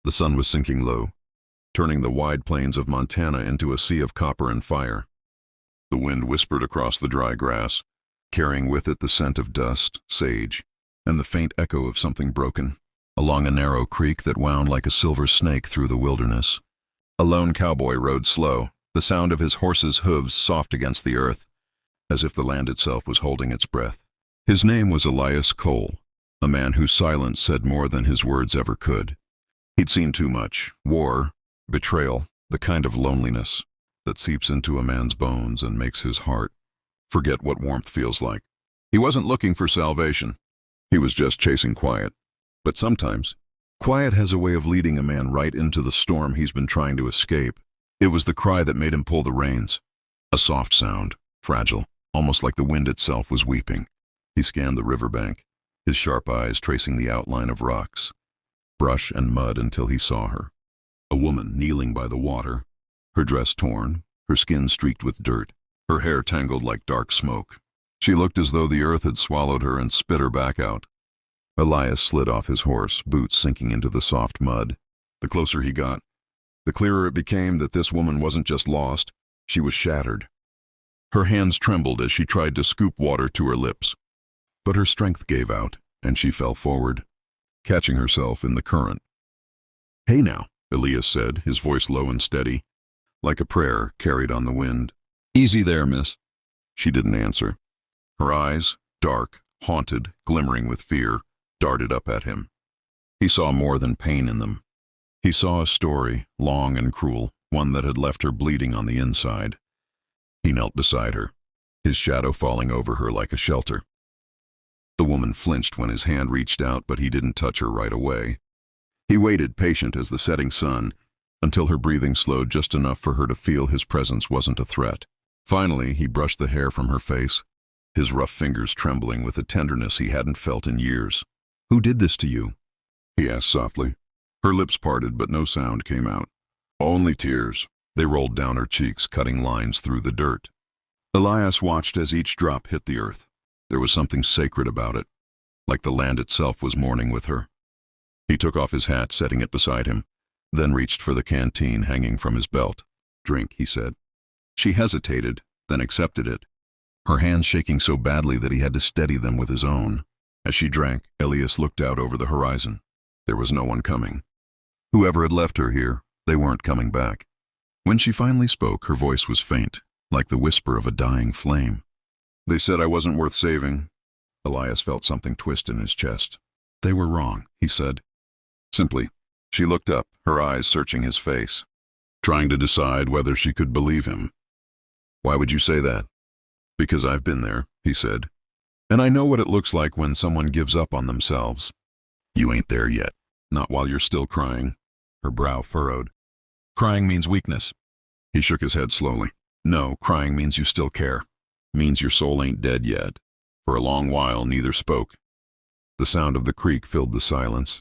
The sun was sinking low, turning the wide plains of Montana into a sea of copper and fire. The wind whispered across the dry grass, carrying with it the scent of dust, sage, and the faint echo of something broken. Along a narrow creek that wound like a silver snake through the wilderness, a lone cowboy rode slow, the sound of his horse's hooves soft against the earth, as if the land itself was holding its breath. His name was Elias Cole, a man whose silence said more than his words ever could. He'd seen too much: war, betrayal, the kind of loneliness that seeps into a man's bones and makes his heart forget what warmth feels like. He wasn't looking for salvation. He was just chasing quiet. But sometimes, quiet has a way of leading a man right into the storm he's been trying to escape. It was the cry that made him pull the reins. A soft sound, fragile, almost like the wind itself was weeping. He scanned the riverbank, his sharp eyes tracing the outline of rocks, brush and mud until he saw her. A woman kneeling by the water, her dress torn, her skin streaked with dirt, her hair tangled like dark smoke. She looked as though the earth had swallowed her and spit her back out. Elias slid off his horse, boots sinking into the soft mud. The closer he got, the clearer it became that this woman wasn't just lost, she was shattered. Her hands trembled as she tried to scoop water to her lips. But her strength gave out, and she fell forward, catching herself in the current. "Hey now," Elias said, his voice low and steady, like a prayer carried on the wind. "Easy there, miss." She didn't answer. Her eyes, dark, haunted, glimmering with fear, darted up at him. He saw more than pain in them. He saw a story, long and cruel, one that had left her bleeding on the inside. He knelt beside her, his shadow falling over her like a shelter. The woman flinched when his hand reached out, but he didn't touch her right away. He waited, patient as the setting sun, until her breathing slowed just enough for her to feel his presence wasn't a threat. Finally, he brushed the hair from her face, his rough fingers trembling with a tenderness he hadn't felt in years. "Who did this to you?" he asked softly. Her lips parted, but no sound came out. Only tears. They rolled down her cheeks, cutting lines through the dirt. Elias watched as each drop hit the earth. There was something sacred about it, like the land itself was mourning with her. He took off his hat, setting it beside him, then reached for the canteen hanging from his belt. "Drink," he said. She hesitated, then accepted it, her hands shaking so badly that he had to steady them with his own. As she drank, Elias looked out over the horizon. There was no one coming. Whoever had left her here, they weren't coming back. When she finally spoke, her voice was faint, like the whisper of a dying flame. "They said I wasn't worth saving." Elias felt something twist in his chest. "They were wrong," he said. Simply. She looked up, her eyes searching his face, trying to decide whether she could believe him. "Why would you say that?" "Because I've been there," he said. "And I know what it looks like when someone gives up on themselves." "You ain't there yet." "Not while you're still crying." Her brow furrowed. "Crying means weakness." He shook his head slowly. "No, crying means you still care. Means your soul ain't dead yet." For a long while, neither spoke. The sound of the creek filled the silence,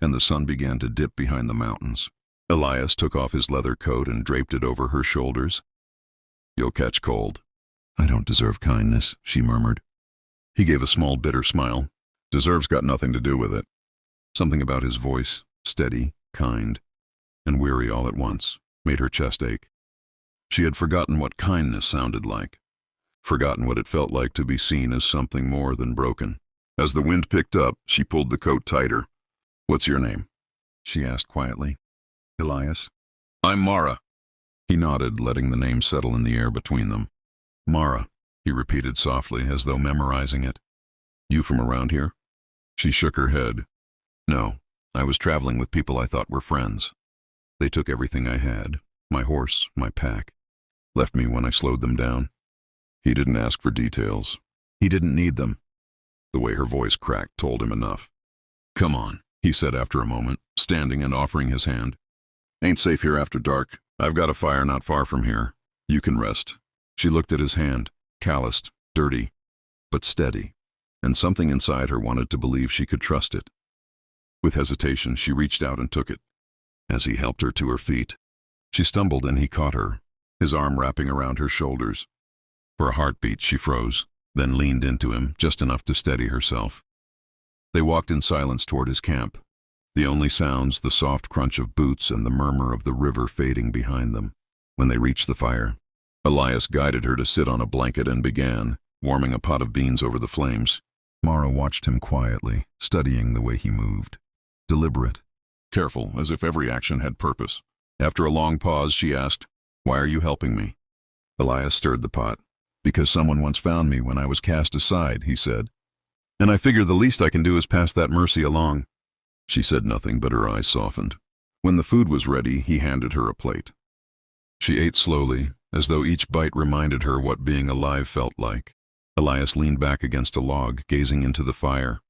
and the sun began to dip behind the mountains. Elias took off his leather coat and draped it over her shoulders. "You'll catch cold." "I don't deserve kindness," she murmured. He gave a small, bitter smile. "Deserve's got nothing to do with it." Something about his voice, steady, kind, and weary all at once, made her chest ache. She had forgotten what kindness sounded like, forgotten what it felt like to be seen as something more than broken. As the wind picked up, she pulled the coat tighter. "What's your name?" she asked quietly. "Elias." "I'm Mara." He nodded, letting the name settle in the air between them. "Mara," he repeated softly, as though memorizing it. "You from around here?" She shook her head. "No, I was traveling with people I thought were friends. They took everything I had, my horse, my pack, left me when I slowed them down." He didn't ask for details. He didn't need them. The way her voice cracked told him enough. "Come on," he said after a moment, standing and offering his hand. "Ain't safe here after dark. I've got a fire not far from here. You can rest." She looked at his hand, calloused, dirty, but steady, and something inside her wanted to believe she could trust it. With hesitation, she reached out and took it. As he helped her to her feet, she stumbled and he caught her, his arm wrapping around her shoulders. For a heartbeat, she froze, then leaned into him just enough to steady herself. They walked in silence toward his camp, The only sounds, the soft crunch of boots and the murmur of the river fading behind them. When they reached the fire, Elias guided her to sit on a blanket and began, warming a pot of beans over the flames. Mara watched him quietly, studying the way he moved. Deliberate, careful, as if every action had purpose. After a long pause, she asked, "Why are you helping me?" Elias stirred the pot. "Because someone once found me when I was cast aside," he said. "And I figure the least I can do is pass that mercy along." She said nothing, but her eyes softened. When the food was ready, he handed her a plate. She ate slowly, as though each bite reminded her what being alive felt like. Elias leaned back against a log, gazing into the fire.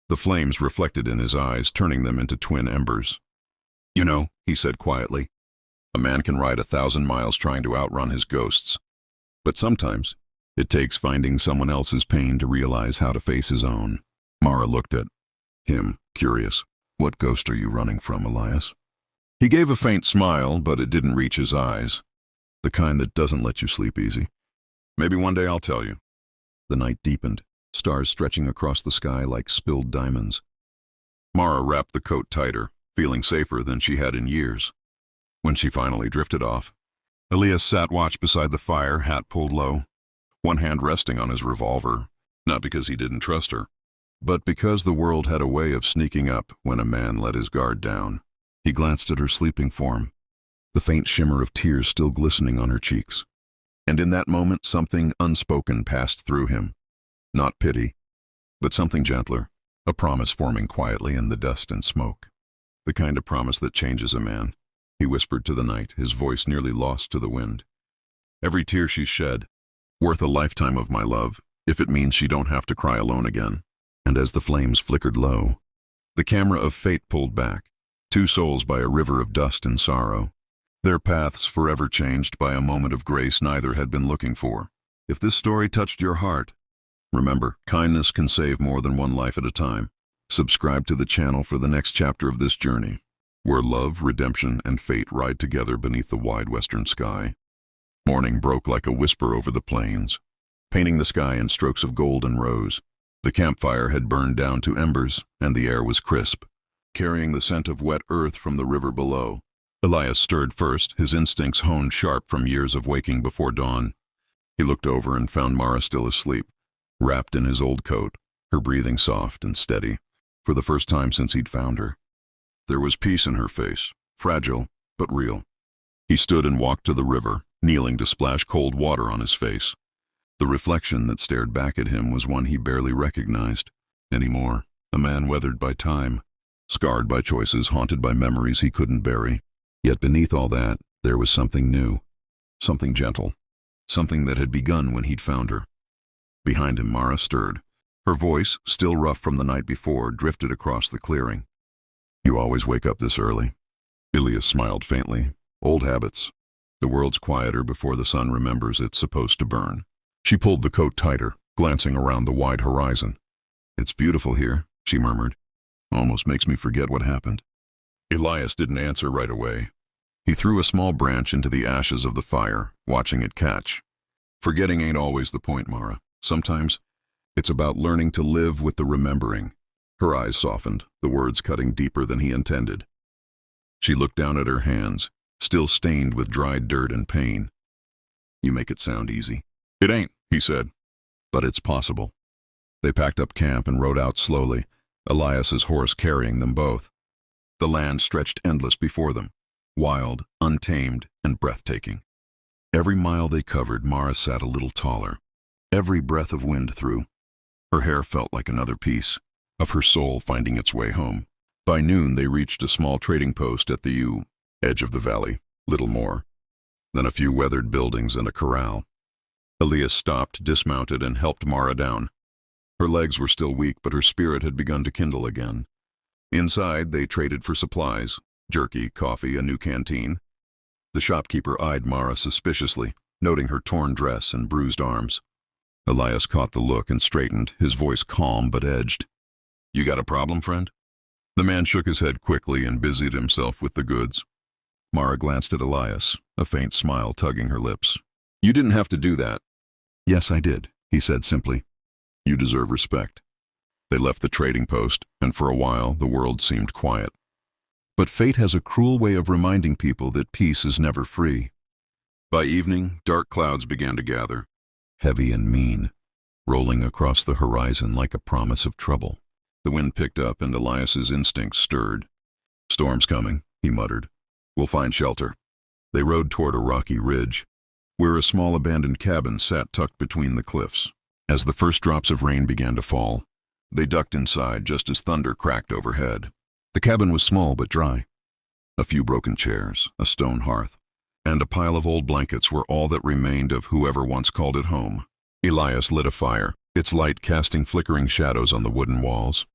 The flames reflected in his eyes, turning them into twin embers. "You know," he said quietly, "a man can ride 1,000 miles trying to outrun his ghosts. But sometimes it takes finding someone else's pain to realize how to face his own." Mara looked at him, curious. "What ghost are you running from, Elias?" He gave a faint smile, but it didn't reach his eyes. "The kind that doesn't let you sleep easy. Maybe one day I'll tell you." The night deepened, stars stretching across the sky like spilled diamonds. Mara wrapped the coat tighter, feeling safer than she had in years. When she finally drifted off, Elias sat watch beside the fire, hat pulled low, one hand resting on his revolver, not because he didn't trust her, but because the world had a way of sneaking up when a man let his guard down. He glanced at her sleeping form, the faint shimmer of tears still glistening on her cheeks. And in that moment, something unspoken passed through him. Not pity, but something gentler, a promise forming quietly in the dust and smoke. The kind of promise that changes a man, he whispered to the night, his voice nearly lost to the wind. "Every tear she shed, worth a lifetime of my love, if it means she don't have to cry alone again." And as the flames flickered low, the camera of fate pulled back, two souls by a river of dust and sorrow. Their paths forever changed by a moment of grace neither had been looking for. If this story touched your heart, remember, kindness can save more than one life at a time. Subscribe to the channel for the next chapter of this journey, where love, redemption, and fate ride together beneath the wide western sky. Morning broke like a whisper over the plains, painting the sky in strokes of gold and rose. The campfire had burned down to embers, and the air was crisp, carrying the scent of wet earth from the river below. Elias stirred first, his instincts honed sharp from years of waking before dawn. He looked over and found Mara still asleep, wrapped in his old coat, her breathing soft and steady, for the first time since he'd found her. There was peace in her face, fragile but real. He stood and walked to the river, kneeling to splash cold water on his face. The reflection that stared back at him was one he barely recognized anymore, a man weathered by time, scarred by choices, haunted by memories he couldn't bury. Yet beneath all that, there was something new, something gentle, something that had begun when he'd found her. Behind him, Mara stirred. Her voice, still rough from the night before, drifted across the clearing. "You always wake up this early?" Elias smiled faintly. "Old habits. The world's quieter before the sun remembers it's supposed to burn." She pulled the coat tighter, glancing around the wide horizon. "It's beautiful here," she murmured. "Almost makes me forget what happened." Elias didn't answer right away. He threw a small branch into the ashes of the fire, watching it catch. "Forgetting ain't always the point, Mara. Sometimes it's about learning to live with the remembering." Her eyes softened, the words cutting deeper than he intended. She looked down at her hands, still stained with dried dirt and pain. "You make it sound easy." "It ain't," he said. "But it's possible." They packed up camp and rode out slowly, Elias's horse carrying them both. The land stretched endless before them, wild, untamed, and breathtaking. Every mile they covered, Mara sat a little taller. Every breath of wind through, her hair felt like another piece of her soul finding its way home. By noon they reached a small trading post at the edge of the valley, little more than a few weathered buildings and a corral. Elias stopped, dismounted, and helped Mara down. Her legs were still weak, but her spirit had begun to kindle again. Inside, they traded for supplies, jerky, coffee, a new canteen. The shopkeeper eyed Mara suspiciously, noting her torn dress and bruised arms. Elias caught the look and straightened, his voice calm but edged. "You got a problem, friend?" The man shook his head quickly and busied himself with the goods. Mara glanced at Elias, a faint smile tugging her lips. "You didn't have to do that." "Yes, I did," he said simply. "You deserve respect." They left the trading post, and for a while the world seemed quiet. But fate has a cruel way of reminding people that peace is never free. By evening, dark clouds began to gather, heavy and mean, rolling across the horizon like a promise of trouble. The wind picked up and Elias's instincts stirred. "Storm's coming," he muttered. "We'll find shelter." They rode toward a rocky ridge, where a small abandoned cabin sat tucked between the cliffs. As the first drops of rain began to fall, they ducked inside just as thunder cracked overhead. The cabin was small but dry. A few broken chairs, a stone hearth, and a pile of old blankets were all that remained of whoever once called it home. Elias lit a fire, its light casting flickering shadows on the wooden walls.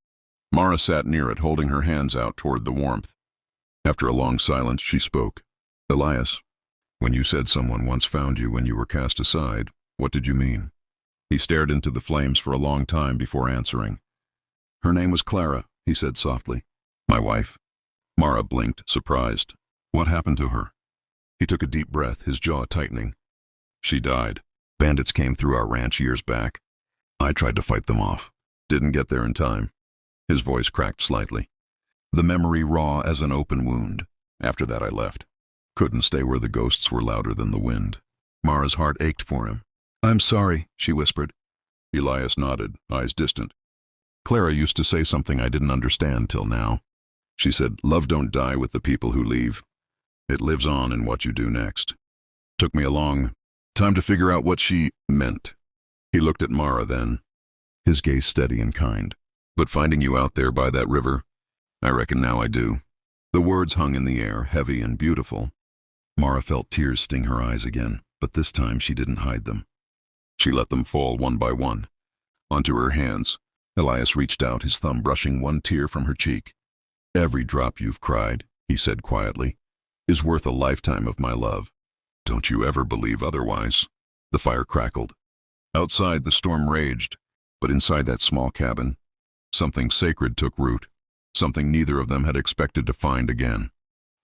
Mara sat near it, holding her hands out toward the warmth. After a long silence, she spoke. "Elias, when you said someone once found you when you were cast aside, what did you mean?" He stared into the flames for a long time before answering. "Her name was Clara," he said softly. "My wife?" Mara blinked, surprised. "What happened to her?" He took a deep breath, his jaw tightening. "She died. Bandits came through our ranch years back. I tried to fight them off. Didn't get there in time." His voice cracked slightly. "The memory raw as an open wound. After that I left. Couldn't stay where the ghosts were louder than the wind." Mara's heart ached for him. "I'm sorry," she whispered. Elias nodded, eyes distant. "Clara used to say something I didn't understand till now. She said, 'Love don't die with the people who leave. It lives on in what you do next.' Took me a long time to figure out what she meant." He looked at Mara then, his gaze steady and kind. "But finding you out there by that river, I reckon now I do." The words hung in the air, heavy and beautiful. Mara felt tears sting her eyes again, but this time she didn't hide them. She let them fall one by one, onto her hands. Elias reached out, his thumb brushing one tear from her cheek. "Every drop you've cried," he said quietly, "is worth a lifetime of my love. Don't you ever believe otherwise." The fire crackled. Outside, the storm raged, but inside that small cabin, something sacred took root, something neither of them had expected to find again.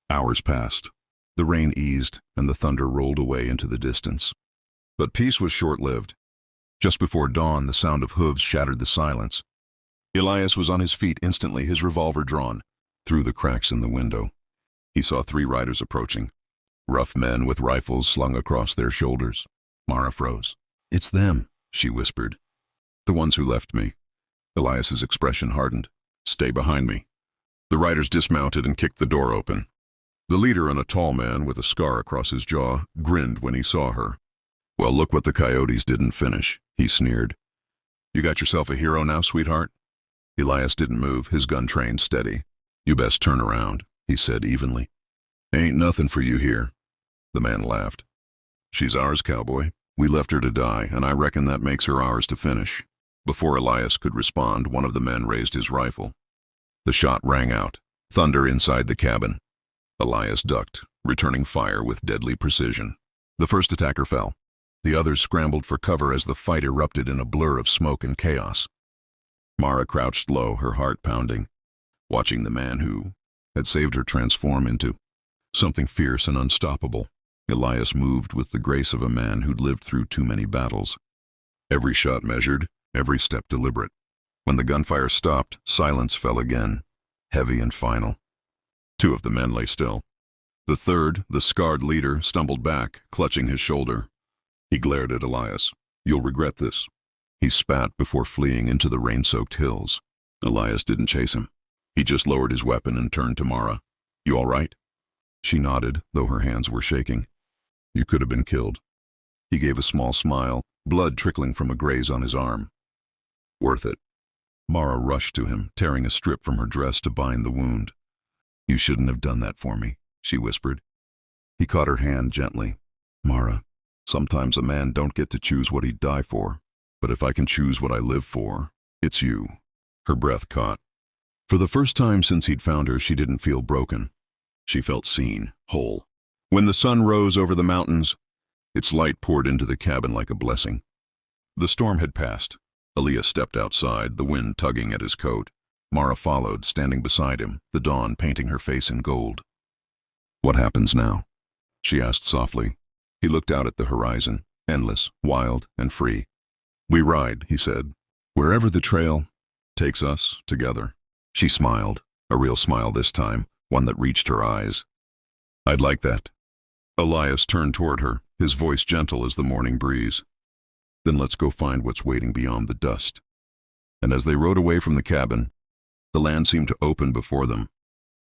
Hours passed. The rain eased, and the thunder rolled away into the distance. But peace was short-lived. Just before dawn, the sound of hooves shattered the silence. Elias was on his feet instantly, his revolver drawn. Through the cracks in the window, he saw 3 riders approaching, rough men with rifles slung across their shoulders. Mara froze. "It's them," she whispered. "The ones who left me." Elias's expression hardened. "Stay behind me." The riders dismounted and kicked the door open. The leader, a tall man with a scar across his jaw, grinned when he saw her. "Well, look what the coyotes didn't finish," he sneered. "You got yourself a hero now, sweetheart?" Elias didn't move, his gun trained steady. "You best turn around," he said evenly. "Ain't nothing for you here." The man laughed. "She's ours, cowboy. We left her to die, and I reckon that makes her ours to finish." Before Elias could respond, one of the men raised his rifle. The shot rang out, thunder inside the cabin. Elias ducked, returning fire with deadly precision. The first attacker fell. The others scrambled for cover as the fight erupted in a blur of smoke and chaos. Mara crouched low, her heart pounding, watching the man who had saved her transform into something fierce and unstoppable. Elias moved with the grace of a man who'd lived through too many battles. Every shot measured, every step deliberate. When the gunfire stopped, silence fell again, heavy and final. 2 of the men lay still. The third, the scarred leader, stumbled back, clutching his shoulder. He glared at Elias. "You'll regret this." He spat before fleeing into the rain-soaked hills. Elias didn't chase him. He just lowered his weapon and turned to Mara. "You all right?" She nodded, though her hands were shaking. "You could have been killed." He gave a small smile, blood trickling from a graze on his arm. "Worth it." Mara rushed to him, tearing a strip from her dress to bind the wound. "You shouldn't have done that for me," she whispered. He caught her hand gently. "Mara, sometimes a man don't get to choose what he'd die for, but if I can choose what I live for, it's you." Her breath caught. For the first time since he'd found her, she didn't feel broken. She felt seen, whole. When the sun rose over the mountains, its light poured into the cabin like a blessing. The storm had passed. Elias stepped outside, the wind tugging at his coat. Mara followed, standing beside him, the dawn painting her face in gold. "What happens now?" she asked softly. He looked out at the horizon, endless, wild, and free. "We ride," he said, "wherever the trail takes us together." She smiled, a real smile this time, one that reached her eyes. "I'd like that." Elias turned toward her, his voice gentle as the morning breeze. "Then let's go find what's waiting beyond the dust." And as they rode away from the cabin, the land seemed to open before them.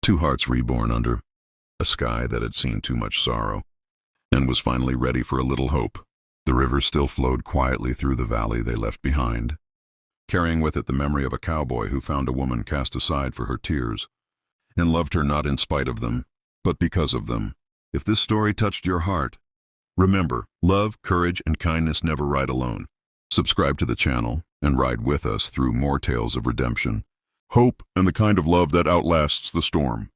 Two hearts reborn under a sky that had seen too much sorrow and was finally ready for a little hope. The river still flowed quietly through the valley they left behind, carrying with it the memory of a cowboy who found a woman cast aside for her tears and loved her not in spite of them, but because of them. If this story touched your heart, remember, love, courage, and kindness never ride alone. Subscribe to the channel and ride with us through more tales of redemption, hope, and the kind of love that outlasts the storm.